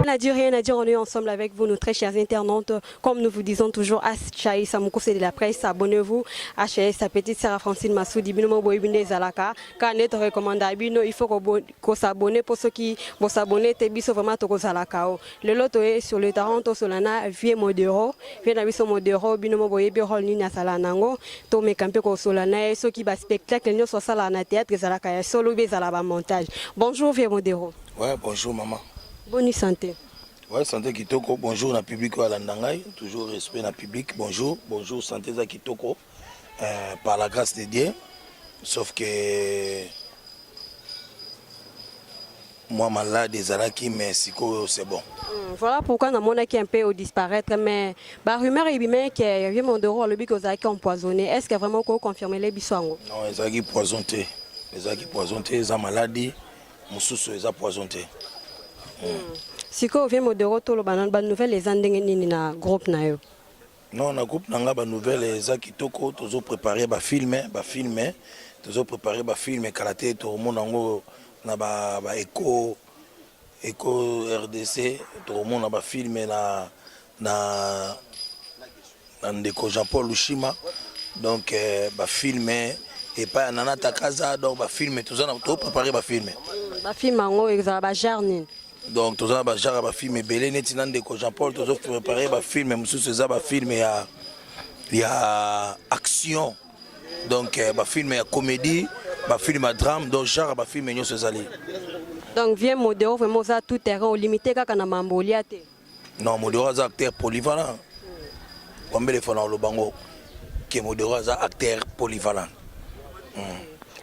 Rien à dire, on est ensemble avec vous, nos très chers internautes. Comme nous vous disons toujours, Achaï Samouko, c'est de la presse, abonnez-vous. Achaï, sa petite sœur Francine Massoudi, Bino Boibine Zalaka. Quand on est recommandé, il faut qu'on s'abonne pour ceux qui vont s'abonner, c'est vraiment Toko Zalaka. Le lot est sur le Taranto Solana, Vie Modero, Vie Nabiso Modero, Bino Boibi Rolnina Salanango, Tome Campeko Solana, ceux qui va spectacle, nous sommes à théâtre Zalaka, solo Zalaba montage. Bonjour, Vie Modero. Ouais, bonjour maman. Bonne santé. Ouais, santé Kitoko, bonjour na public à Landangay, toujours respect na public, bonjour, bonjour santé za Kitoko, par la grâce de Dieu, sauf que moi malade des alaki, mais siko c'est bon. Voilà pourquoi on a qui un peu au disparaître, mais la rumeur est bien qu'il y a mon dehors le but aux alaki empoisonné. Est-ce que vraiment qu'on confirme les bisouango? Non, les alaki poisonné, les maladies, mon sous les poisonné. Si vous avez une nouvelle, les andengeni na groupe na yo. Non, na groupe nanga ba nouvelle eza kitoko, tozo préparer ba filmer, tozo préparer ba filmer kalaté to monango na ba éco RDC, to mona ba filmer na ndeko Jean-Paul Lushima. Donc ba filmer et pas nana takaza donc ba filmer tozo na to préparer ba filmer. Ba film ngo exala ba jarni. Donc tous les gens qui film belé netinande de Jean-Paul tous préparé ba film mais monsieur ça ba film il y a action donc ba film il y a comédie ba film à drame donc genre ba film nous ces allés. Donc vient modéro vraiment ça tout terrain limité kaka na mamboliate. Non modéro c'est acteur polyvalent. Combien de fois dans le bango que modéro c'est acteur polyvalent.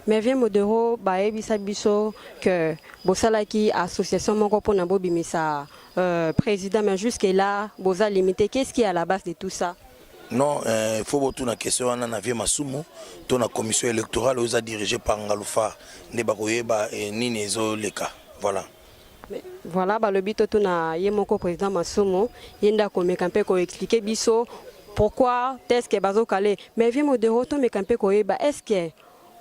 Mais vient modéro ba ebisa biso que bosala ki association moko pona bobimisa président mais jusque là boza limité, qu'est-ce qui est à la base de tout ça? Non, il faut retourner à la question on a vu Masumu, ton la commission électorale aux a dirigé par Ngaloufa, Nebakoyeba et Ninezo Leka. Voilà. Voilà ba le bito to na yemoko président Masumu, yenda ko mekampe ko expliquer biso pourquoi est-ce que bazo calé mais vient modéro to mekampe ko yeba est-ce que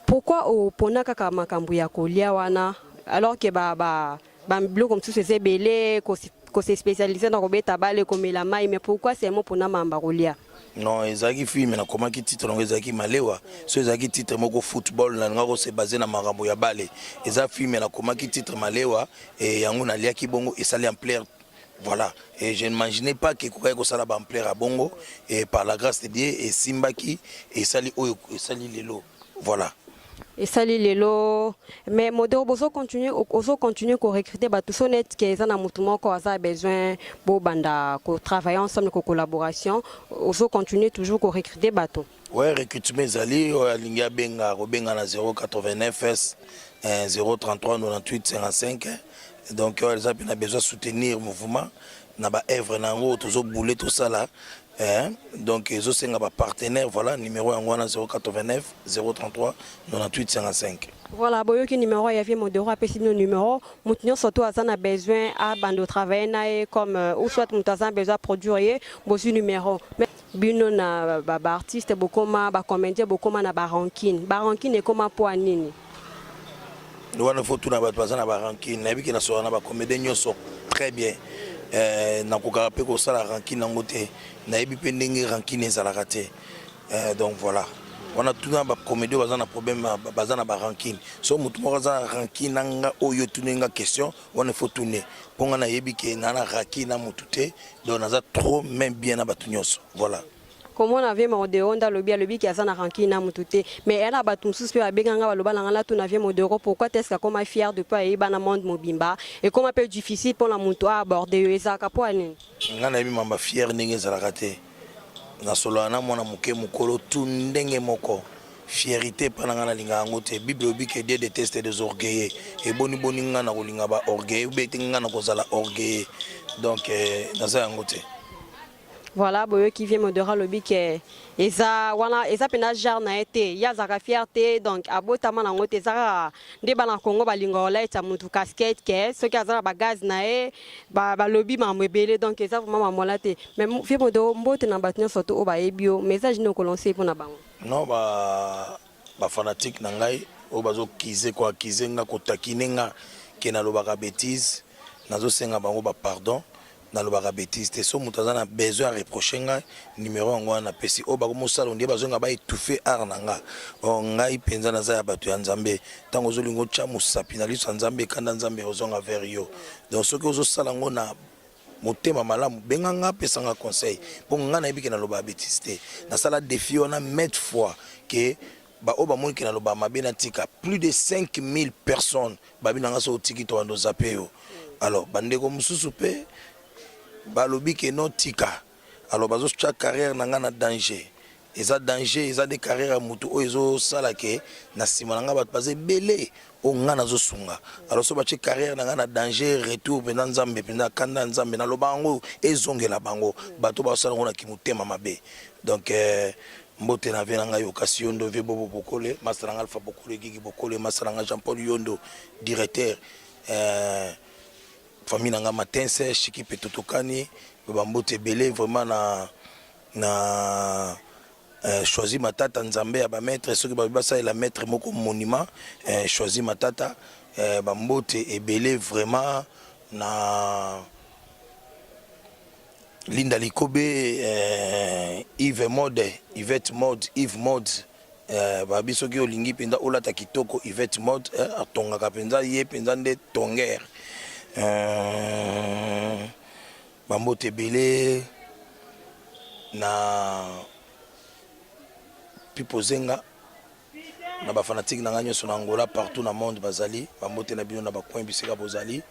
pourquoi au pona kaka makambu ya kolia wana alors que ba blog comme tout ces belé ko se spécialisé dans robeta balé comme la maille mais pourquoi c'est mo pona mamba kolia? Non, ezaki film na comment qui titre donc ezaki malewa so ezaki titre moko football na ngako se basé na makambo ya balé eza film na comment qui titre malewa et yango na liaki bongo et sali en plaire. Voilà, et je n'imaginais pas que quoi que ça la plaire à bongo et par la grâce de Dieu et Simbaki et sali oyo et sali lelo. Voilà. Et ça les lots mais modèle bozo continuer qu'on recruter ba tout honnête que ça na mutumo ko a besoin bo banda ko travailler ensemble ko collaboration ozo continuer toujours qu'on recruter bateau. Ouais, recrutement zali alinga benga robenga na 089 S 033 98 55 donc ils ont besoin de soutenir le mouvement na ba œuvre na ngo toujours bouler tout ça là. Donc ils ont un partenaire, voilà, numéro 089 033 98 55. Voilà, boyoki numéro il y avait modéro après sinon numéro maintenant surtout a besoin à bande travailler comme ou soit a besoin produire bosi numéro mais bino na ba artiste bokoma ba comédien bokoma na ba rankine est comme pour nini nous on faut tout na ba rankine na biki na so na ba comédien nyoso très bien na kokaka pe ko sala rankine nango te na yebi pe ndenge rankine ezalaka te donc voilà on a tout na ba comédie bazana problème bazana ba rankine so mutu moko za rankine nga oyo tunenga question on faut tourner ponga na yebi ke na rankine na mutu te donc naza trop même bien na batu nyonso voilà. Comment on avait mon déon dans le bi qui a ça na rankine na mututé mais elle a batum suspect a benganga baloba na la tout na vie mon déro pourquoi est-ce que comme fier de pas y bana monde mobimba et comme un peu difficile pour la mutu à aborder eza kapoani ngana yebi mamba fier ndenge ezalaka te na solo na mona muke mukolo tout ndenge moko fierté pananga na linga yango te bible obi que Dieu déteste des orgueilleux et boni ngana ko linga ba orgueil ubeti ngana ko zala orgueil donc naza yango te. Voilà, boyo qui vient modérer le bic eza wana eza pena jarna été ya zaka fierté donc abotama na ngote zaka ndeba na Congo balinga ola eta mutu casquette ke ce qui azala ba gaz na e ba lobby mamwebele donc eza vraiment mamola te mais vient modérer mbote na batnya surtout o ba ebio message no ko lancer pour na bango. Non ba fanatique na ngai o bazo kize kwa kize nga ko takinenga ke na lobaka bêtise nazosenga bango ba pardon nalobaka bêtise te so moto aza na besoin ya reproche ngai numéro yango wana napesi oyo bakomosala ondie bazonga baétouffe art na nga ngai mpenza naza ya bato ya nzambe ntango ozolinga otya mosapi na liso ya nzambe ekanda nzambe ozonga vers yo donc soki ozosala yango na motema malamu benga nga apesanga conseil mpo nga nayebi ke naloba bêtise te nasala défi wana mainte fois ke oyo bamoni ke naloba mabe natika plus de 5000 personnes babi na nga so otiki to bando zape yo alors bandeko mosusu mpe balobi ke no tika alors bazotya carrière na nga na danger eza danger eza de carrière ya motu oyo ezosala ke na nsima na nga bato baza ebele oyo nga nazosunga alors so batye carrière na nga na danger retour mpenza nzambe mpenza kanda ya nzambe naloba yango ezongela bango bato bazosala yango na kimotema mabe donc mbote na vie na ngai okasi yondo vie bobo bokole masa na nga alpha bokole gigi bokole masa na nga Jean Paul Yondo directeur famille na nga matense shiki pe totokani bambote ebele vraiment na choisi matata nzambe ya bamaître soki babi basalela maître moko monument choisi matata bambote ebele vraiment na Linda Likobe Yves Mode Yvette Mode Yves Mode babi soki olingi mpenza olata kitoko Yvette Mode atongaka mpenza ye mpenza nde tonger bambote ebele na pipozenga na bafanatique na nga nyonso na Angola partout na monde bazali bambote na bino na bacoin bisika bozali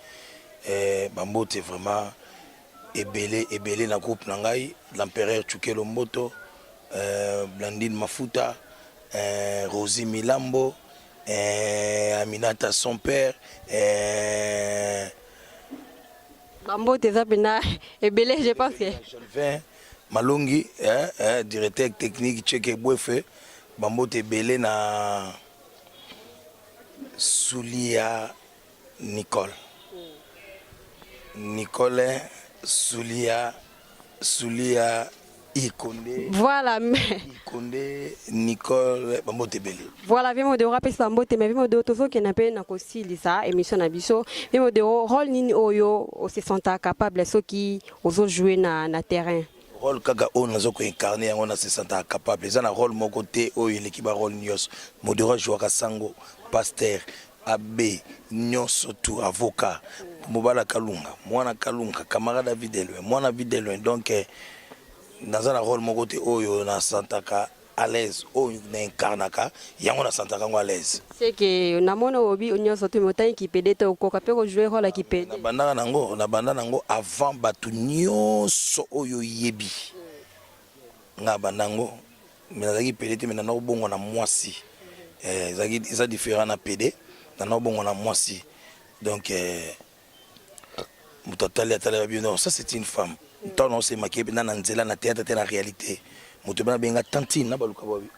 bambote vraiment ebele na groupe na ngai l'empereur Chukelo Mboto Blandine Mafuta Rosie Milambo Aminata son père bambote eza pena ebele je pense que Malongi directeur technique Tcheke Bwefe bambote ebele na Soulia Nicole Soulia Ikonde voilà Ikonde Nicole bambote ebele voilà vimo de rappeler bambote mais vimo de tozo ke na pe na kosilisa émission na biso vimo de rôle nini oyo o se senta capable soki ozo jouer na terrain rôle kaka oyo nazoko incarner yango na se senta capable eza na rôle moko te oyo eleki ba rôle nyonso modéro jouaka sango pasteur abbé nyonso tout avocat mobala kalunga mwana kalunga camarade David Elwe mwana David donc naza na rôle moko te oyo na santaka à l'aise oyo na incarnaka yango na santaka ngo à l'aise c'est que na mona obi nyonso to motai ki pede to ko kapé ko jouer rôle ki pede na banda nango avant batu nyonso oyo yebi nga bandango mais nazaki pede te mais na bongo na mwasi eza différent na pede na bongo na mwasi donc mutatali atala bien non ça c'est une femme tant non c'est maquillé na nzela na théâtre te na réalité mutu bana benga tantine na baluka babi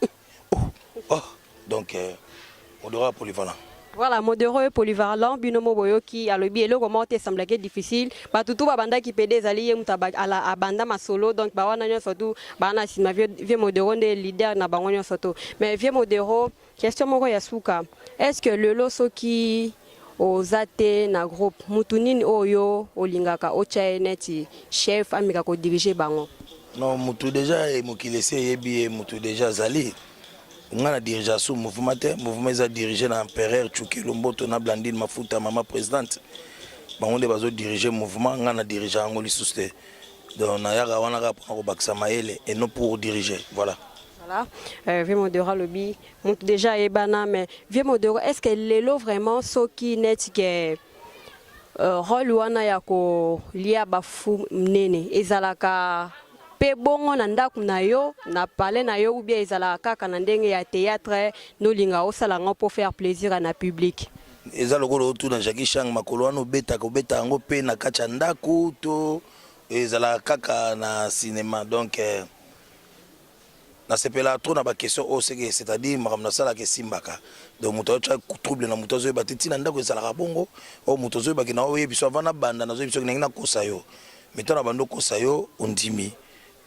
oh donc on doit polyvalent. Voilà, modéro et polyvalent, binomo boyoki, alobi, et le comment te semble que difficile. Bah, tout ba banda qui pède zali à la banda ma solo, donc bah, on a surtout, bah, on a si ma vieux modéro des leaders na bango surtout. Mais vieux modéro, question moko yasuka. Est-ce que le loso qui aux athées na groupe, mutunin oyo, olingaka, ochaeneti, chef, amika ko diriger bango? Non, mutu déjà, et mukilese yebi, mutu déjà zali. On a dirigé sous mouvement est dirigé dans l'empereur Chukelo Mboto na Blandine Mafuta maman présidente on est basé diriger mouvement on a dirigé Angoli Souste donc on a yaka wana ka pour baksa maele et non pour diriger voilà vieux modéro lobby monte déjà ebana mais vieux modéro est-ce que lelo vraiment ce qui net que rôle wana ya ko lia bafu nene ezalaka pe bongo na ndaku na yo na palais na yo ou bien ezala kaka na ndenge ya théâtre no linga osala ngo pour faire plaisir à na public eza lokolo tu na Jackie Chang makolo wana obeta yango pe na kacha ndaku to ezala kaka na cinéma donc na sepela trop na ba question o c'est-à-dire makamna sala ke simbaka donc muto cha trouble na muto zo batiti na ndako ezala bongo o muto zo ba kina o yebiso avana banda na zo yebiso na kosa yo metana bando kosa yo ondimi.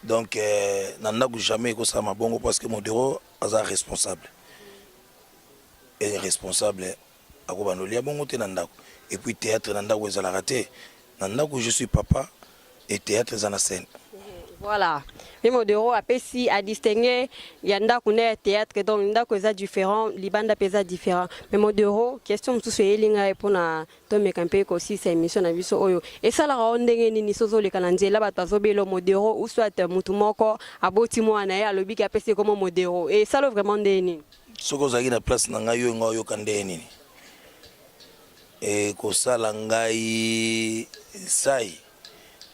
Donc, je jamais que ça m'a bon parce que modéro est responsable. Et responsable, et puis théâtre nanda où ils ont raté. Nandako je suis papa et théâtre eza na scène. Voilà. Mais modero apesi à distinguer yanda kune théâtre donc ndako eza différent, libanda pesa différent. Mais modero question tout ce elinga pour na to mekampe ko si sa émission na biso oyo. Et ça la ndenge nini sozo le kananzela bato azobelo modero ou soit mutu moko aboti mwana ye alobi ki apesi comme modero. Et ça le vraiment ndeni. Soko zaki na place na ngai yo ngayo kande nini. Et ko sala ngai sai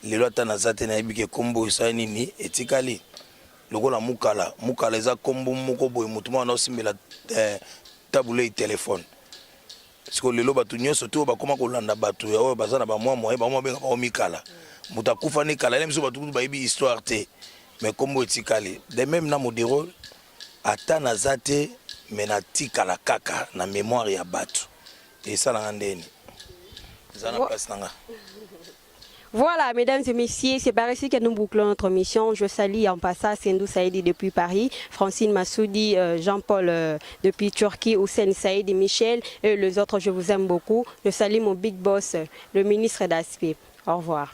lelo ata naza te nayebi ke kombo esali nini etikali lokola mukala eza kombo moko boye motu moko na osimbela tabule telefone siko lelo bato nyonso te oyo bakoma kolanda bato ya oyo baza na bamwa benga bao mikala moto akufa ni kala ele miso bato kutu bayebi histoire te mais kombo etikali de même na modero ata naza te me natikala kaka na mémoire ya bato esalanga ndeni eza na place nanga. Voilà, mesdames et messieurs, c'est par ici que nous bouclons notre mission. Je salue en passant Sendou Saïdi depuis Paris, Francine Massoudi, Jean-Paul depuis Turquie, Hussein Saïdi, Michel et les autres, je vous aime beaucoup. Je salue mon big boss, le ministre d'Aspect. Au revoir.